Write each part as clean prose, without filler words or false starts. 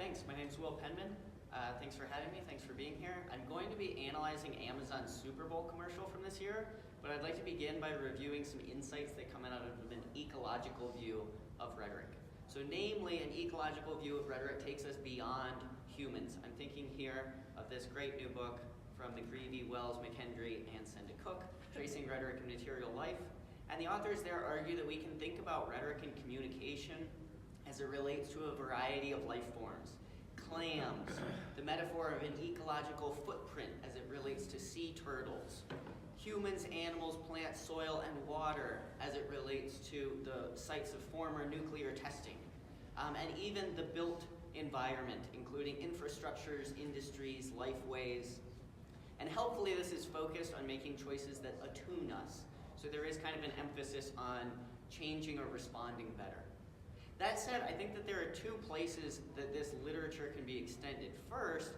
thanks. My name is Will Penman. Thanks for having me. Thanks for being here. I'm going to be analyzing Amazon's Super Bowl commercial from this year, but I'd like to begin by reviewing some insights that come out of an ecological view of rhetoric. So namely, an ecological view of rhetoric takes us beyond humans. I'm thinking here of this great new book from McGreevy, Wells, McKendry, and Senda Cook, Tracing Rhetoric and Material Life. And the authors there argue that we can think about rhetoric and communication as it relates to a variety of life forms. Clams, the metaphor of an ecological footprint as it relates to sea turtles. Humans, animals, plants, soil, and water as it relates to the sites of former nuclear testing. And even the built environment, including infrastructures, industries, lifeways. And helpfully this is focused on making choices that attune us. So there is kind of an emphasis on changing or responding better. That said, I think that there are two places that this literature can be extended. First,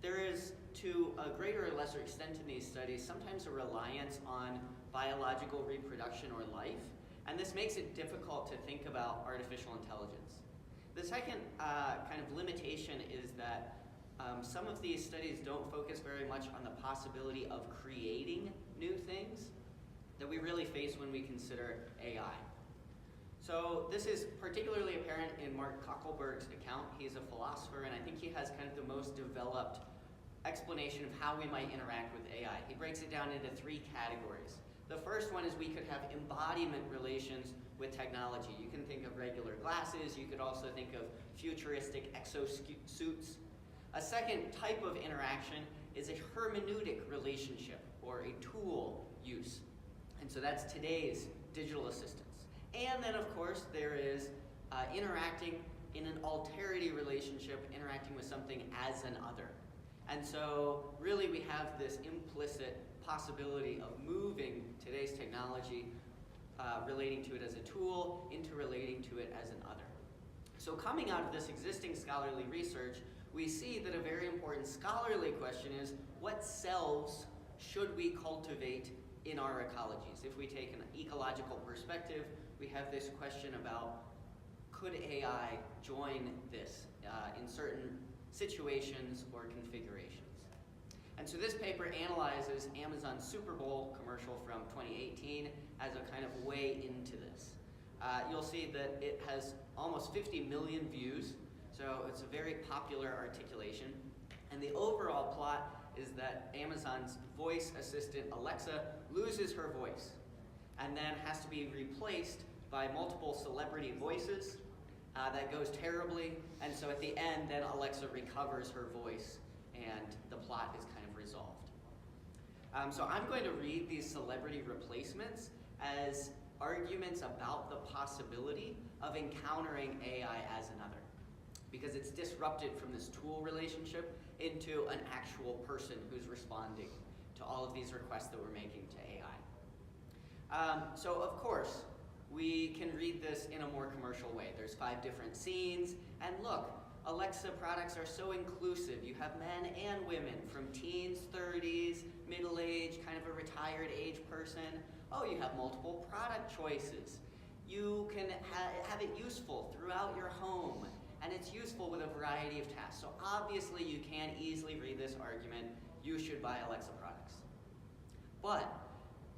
there is, to a greater or lesser extent in these studies, sometimes a reliance on biological reproduction or life, and this makes it difficult to think about artificial intelligence. The second kind of limitation is that some of these studies don't focus very much on the possibility of creating new things that we really face when we consider AI. So this is particularly apparent in Mark Cockleberg's account. He's a philosopher, and I think he has kind of the most developed explanation of how we might interact with AI. He breaks it down into three categories. The first one is we could have embodiment relations with technology. You can think of regular glasses. You could also think of futuristic exosuits. A second type of interaction is a hermeneutic relationship, or a tool use. And so that's today's digital assistants. And then, of course, there is interacting in an alterity relationship, interacting with something as an other. And so really we have this implicit possibility of moving today's technology, relating to it as a tool, into relating to it as an other. So coming out of this existing scholarly research, we see that a very important scholarly question is, what selves should we cultivate in our ecologies? If we take an ecological perspective, we have this question about, could AI join this in certain situations or configurations? And so this paper analyzes Amazon's Super Bowl commercial from 2018 as a kind of way into this. You'll see that it has almost 50 million views, so it's a very popular articulation. And the overall plot is that Amazon's voice assistant, Alexa, loses her voice and then has to be replaced by multiple celebrity voices. That goes terribly, and so at the end, then Alexa recovers her voice and the plot is kind of resolved. So I'm going to read these celebrity replacements as arguments about the possibility of encountering AI as another, because it's disrupted from this tool relationship into an actual person who's responding to all of these requests that we're making to AI. So of course, we can read this in a more commercial way. There's 5 different scenes, and look, Alexa products are so inclusive. You have men and women, from teens, 30s, middle age, kind of a retired age person. Oh, you have multiple product choices. You can have it useful throughout your home, and it's useful with a variety of tasks. So obviously you can easily read this argument, you should buy Alexa products. But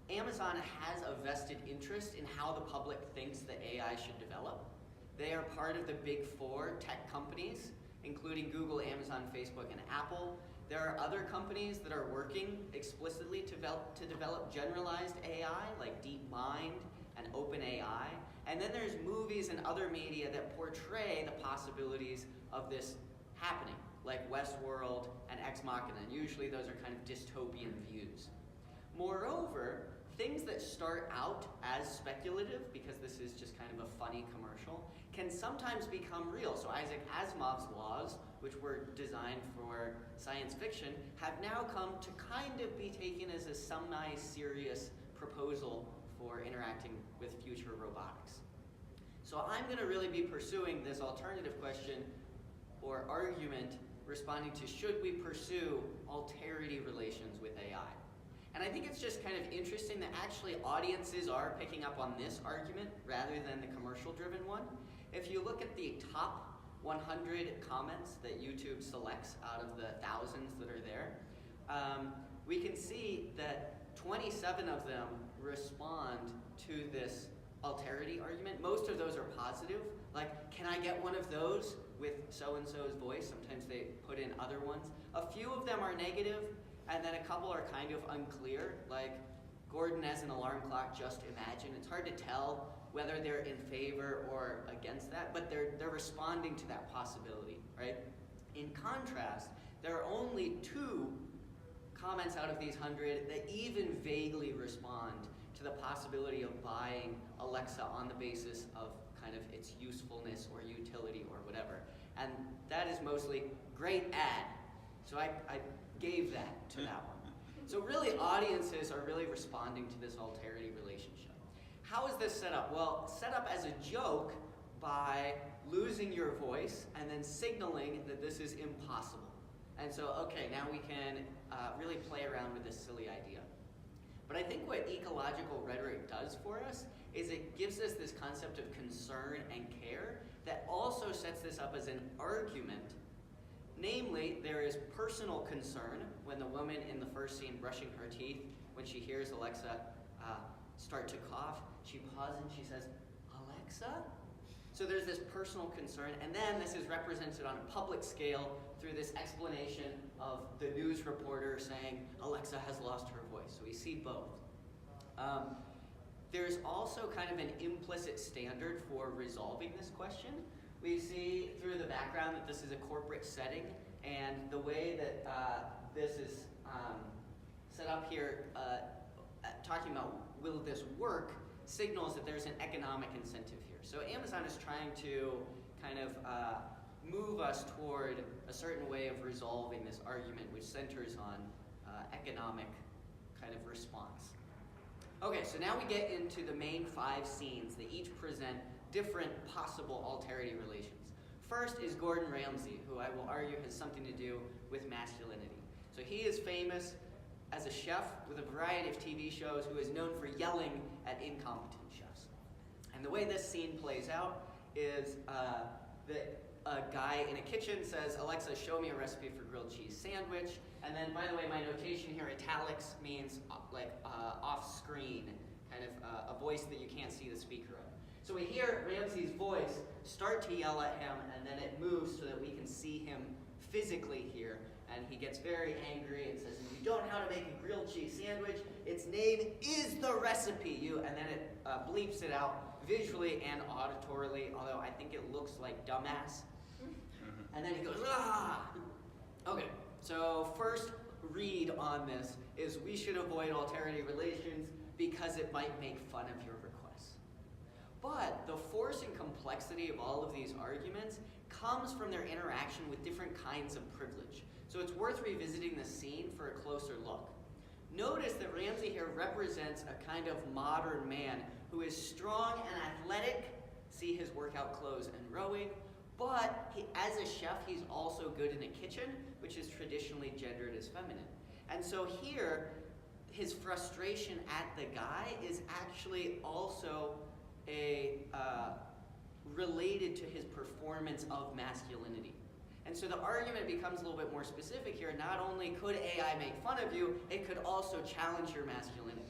Amazon has a vested interest in how the public thinks that AI should develop. They are part of the big 4 tech companies, including Google, Amazon, Facebook, and Apple. There are other companies that are working explicitly to develop generalized AI, like DeepMind and OpenAI. And then there's movies and other media that portray the possibilities of this happening, like Westworld and Ex Machina, and usually those are kind of dystopian views. Moreover, things that start out as speculative, because this is just kind of a funny commercial, can sometimes become real. So Isaac Asimov's laws, which were designed for science fiction, have now come to kind of be taken as a semi-serious proposal for interacting with future robotics. So I'm going to really be pursuing this alternative question or argument responding to, should we pursue alterity relations with AI? And I think it's just kind of interesting that actually audiences are picking up on this argument rather than the commercial-driven one. If you look at the top 100 comments that YouTube selects out of the thousands that are there, we can see that 27 of them respond to this alterity argument. Most of those are positive, like, can I get one of those with so-and-so's voice? Sometimes they put in other ones. A few of them are negative, and then a couple are kind of unclear, like Gordon as an alarm clock, just imagine. It's hard to tell whether they're in favor or against that, but they're responding to that possibility, right? In contrast, there are only 2 comments out of these 100 that even vaguely respond to the possibility of buying Alexa on the basis of kind of its usefulness or utility or whatever. And that is mostly great ad. So I gave that to that one. So really, audiences are really responding to this alterity relationship. How is this set up? Well, set up as a joke by losing your voice and then signaling that this is impossible. And so, okay, now we can really play around with this silly idea. But I think what ecological rhetoric does for us is it gives us this concept of concern and care that also sets this up as an argument. Namely, there is personal concern when the woman in the first scene brushing her teeth, when she hears Alexa start to cough, she pauses and she says, "Alexa?" So there's this personal concern, and then this is represented on a public scale through this explanation of the news reporter saying, Alexa has lost her voice. So we see both. There's also kind of an implicit standard for resolving this question. We see through the background that this is a corporate setting, and the way that this is set up here, talking about will this work, signals that there's an economic incentive here. So Amazon is trying to kind of move us toward a certain way of resolving this argument, which centers on economic kind of response. Okay, so now we get into the main 5 scenes that each present different possible alterity relations. First is Gordon Ramsay, who I will argue has something to do with masculinity. So he is famous as a chef with a variety of TV shows who is known for yelling at incompetent chefs. And the way this scene plays out is that a guy in a kitchen says, Alexa, show me a recipe for grilled cheese sandwich. And then, by the way, my notation here, italics, means like off-screen, kind of a voice that you can't see the speaker of. So we hear Ramsay's voice start to yell at him, and then it moves so that we can see him physically here. And he gets very angry and says, if you don't know how to make a grilled cheese sandwich, its name is the recipe. And then it bleeps it out visually and auditorily, although I think it looks like dumbass. And then he goes, ah! Okay, so first read on this is we should avoid alterity relations because it might make fun of your requests. But the force and complexity of all of these arguments comes from their interaction with different kinds of privilege. So it's worth revisiting the scene for a closer look. Notice that Ramsay here represents a kind of modern man who is strong and athletic, see his workout clothes and rowing, but as a chef, he's also good in a kitchen, which is traditionally gendered as feminine. And so here, his frustration at the guy is actually also related to his performance of masculinity. And so the argument becomes a little bit more specific here. Not only could AI make fun of you, it could also challenge your masculinity.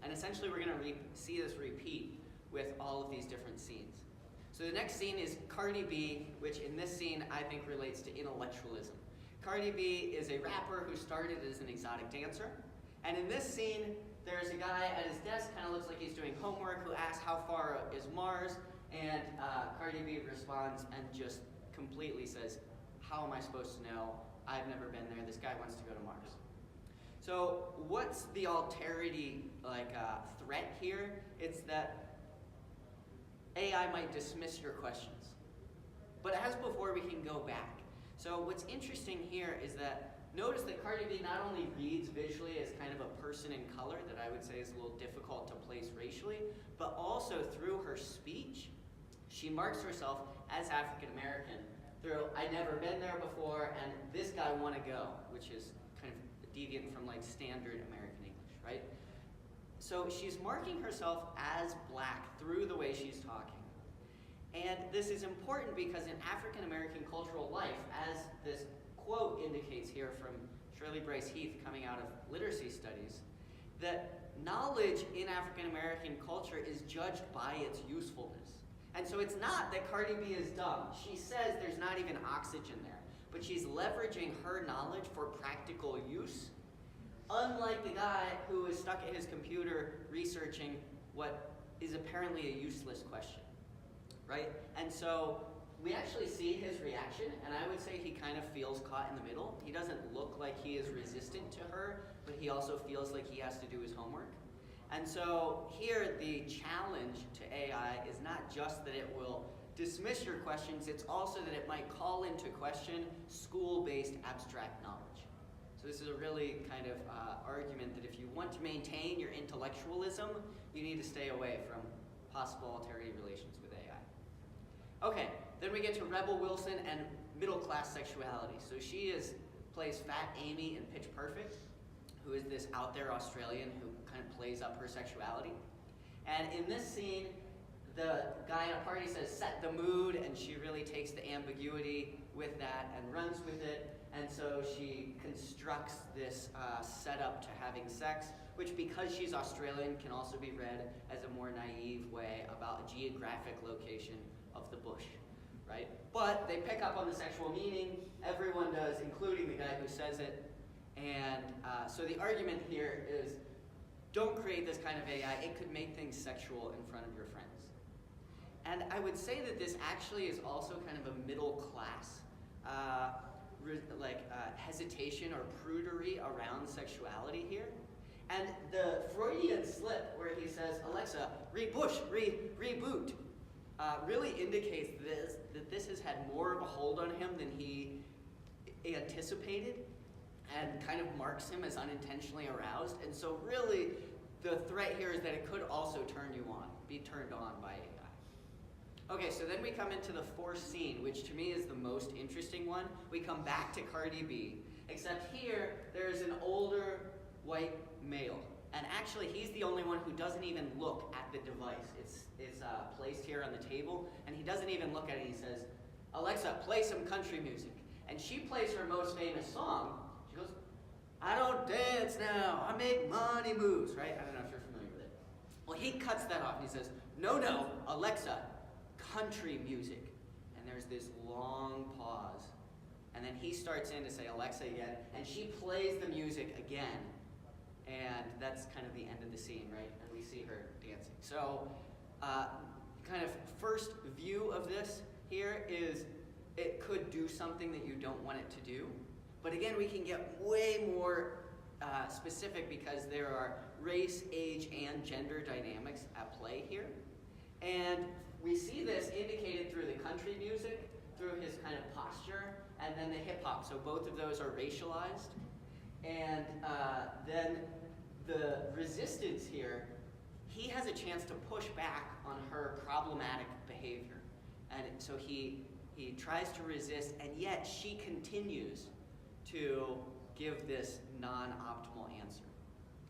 And essentially we're going to see this repeat with all of these different scenes. So the next scene is Cardi B, which in this scene I think relates to intellectualism. Cardi B is a rapper who started as an exotic dancer. And in this scene, there's a guy at his desk, kind of looks like he's doing homework, who asks, how far is Mars? And Cardi B responds and just completely says, how am I supposed to know? I've never been there. This guy wants to go to Mars. So what's the alterity threat here? It's that AI might dismiss your questions. But as before, we can go back. So what's interesting here is that notice that Cardi B not only reads visually as kind of a person in color that I would say is a little difficult to place racially, but also through her speech, she marks herself as African American through I'd never been there before and this guy want to go, which is kind of deviant from like standard American English, right? So she's marking herself as black through the way she's talking. And this is important because in African American cultural life, as this quote indicates here from Shirley Bryce Heath coming out of literacy studies, that knowledge in African American culture is judged by its usefulness. And so it's not that Cardi B is dumb. She says there's not even oxygen there, but she's leveraging her knowledge for practical use, unlike the guy who is stuck at his computer researching what is apparently a useless question, right? And so we actually see his reaction, and I would say he kind of feels caught in the middle. He doesn't look like he is resistant to her, but he also feels like he has to do his homework. And so here the challenge to AI is not just that it will dismiss your questions, it's also that it might call into question school-based abstract knowledge. So this is a really kind of argument that if you want to maintain your intellectualism, you need to stay away from possible alterity relations with AI. Okay, then we get to Rebel Wilson and middle-class sexuality. So she plays Fat Amy in Pitch Perfect, who is this out there Australian who kind of plays up her sexuality. And in this scene, the guy at a party says, set the mood, and she really takes the ambiguity with that and runs with it. And so she constructs this setup to having sex, which because she's Australian can also be read as a more naive way about a geographic location of the bush, right? But they pick up on the sexual meaning, everyone does, including the guy who says it. And so the argument here is, don't create this kind of AI. It could make things sexual in front of your friends. And I would say that this actually is also kind of a middle class hesitation or prudery around sexuality here. And the Freudian slip where he says, Alexa, reboot, really indicates that this has had more of a hold on him than he anticipated, and kind of marks him as unintentionally aroused. And so really, the threat here is that it could also turn you on, be turned on by AI. Okay, so then we come into the fourth scene, which to me is the most interesting one. We come back to Cardi B, except here, there's an older white male. And actually, he's the only one who doesn't even look at the device. It's placed here on the table, and he doesn't even look at it. He says, Alexa, play some country music. And she plays her most famous song. She goes, I don't dance now, I make money moves, right? I don't know if you're familiar with it. Well, he cuts that off and he says, no, Alexa, country music. And there's this long pause. And then he starts in to say Alexa again, and she plays the music again. And that's kind of the end of the scene, right? And we see her dancing. So, kind of first view of this here is it could do something that you don't want it to do. But again, we can get way more specific because there are race, age, and gender dynamics at play here. And we see this indicated through the country music, through his kind of posture, and then the hip hop. So both of those are racialized. And then the resistance here, he has a chance to push back on her problematic behavior. And so he tries to resist, and yet she continues to give this non-optimal answer.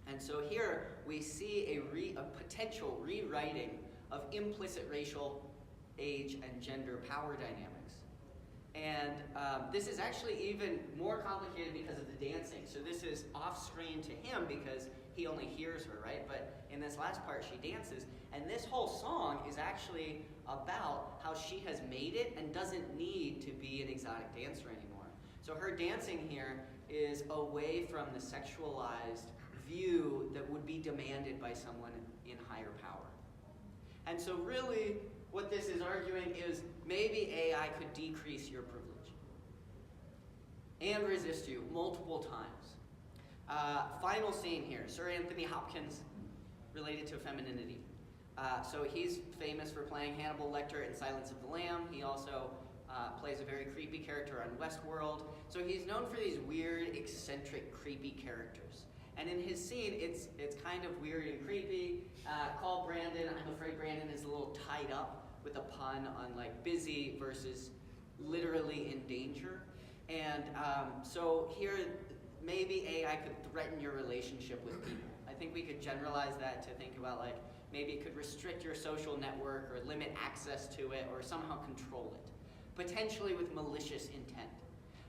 And so here we see a potential rewriting of implicit racial, age, and gender power dynamics. And this is actually even more complicated because of the dancing. So this is off-screen to him because he only hears her, right? But in this last part, she dances. And this whole song is actually about how she has made it and doesn't need to be an exotic dancer anymore. So her dancing here is away from the sexualized view that would be demanded by someone in higher power. And so really, what this is arguing is maybe AI could decrease your privilege and resist you multiple times. Final scene here, Sir Anthony Hopkins, related to femininity. So he's famous for playing Hannibal Lecter in Silence of the Lamb. He also plays a very creepy character on Westworld. So he's known for these weird, eccentric, creepy characters. And in his scene, it's kind of weird and creepy. Call Brandon. I'm afraid Brandon is a little tied up with a pun on like busy versus literally in danger. And so here, maybe AI could threaten your relationship with people. I think we could generalize that to think about like maybe it could restrict your social network or limit access to it or somehow control it, potentially with malicious intent.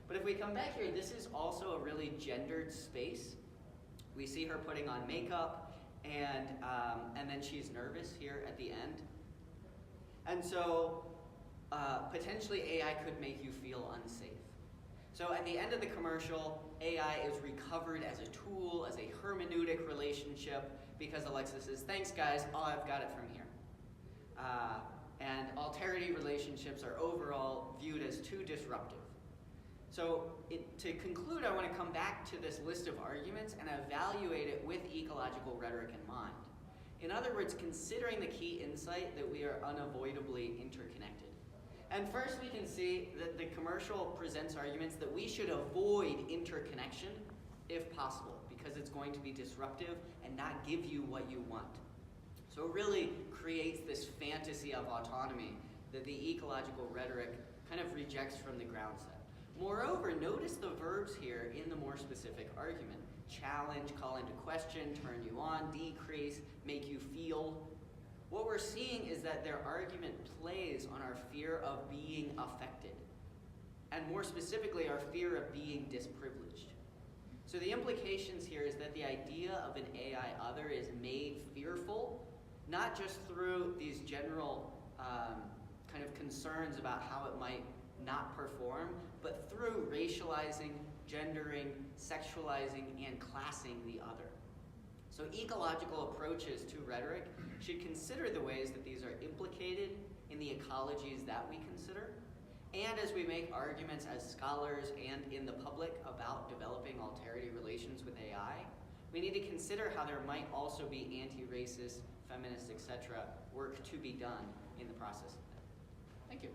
But if we come back here, this is also a really gendered space. We see her putting on makeup, and then she's nervous here at the end. And so potentially AI could make you feel unsafe. So at the end of the commercial, AI is recovered as a tool, as a hermeneutic relationship, because Alexa says, thanks guys, I've got it from here. And alterity relationships are overall viewed as too disruptive. So to conclude, I want to come back to this list of arguments and evaluate it with ecological rhetoric in mind. In other words, considering the key insight that we are unavoidably interconnected. And first we can see that the commercial presents arguments that we should avoid interconnection if possible, because it's going to be disruptive and not give you what you want. So it really creates this fantasy of autonomy that the ecological rhetoric kind of rejects from the ground set. Moreover, notice the verbs here in the more specific argument. Challenge, call into question, turn you on, decrease, make you feel. What we're seeing is that their argument plays on our fear of being affected, and more specifically, our fear of being disprivileged. So the implications here is that the idea of an AI other is made fearful, not just through these general kind of concerns about how it might not perform, but through racializing, gendering, sexualizing, and classing the other. So ecological approaches to rhetoric should consider the ways that these are implicated in the ecologies that we consider. And as we make arguments as scholars and in the public about developing alterity relations with AI, we need to consider how there might also be anti-racist, feminist, etc. work to be done in the process. Thank you.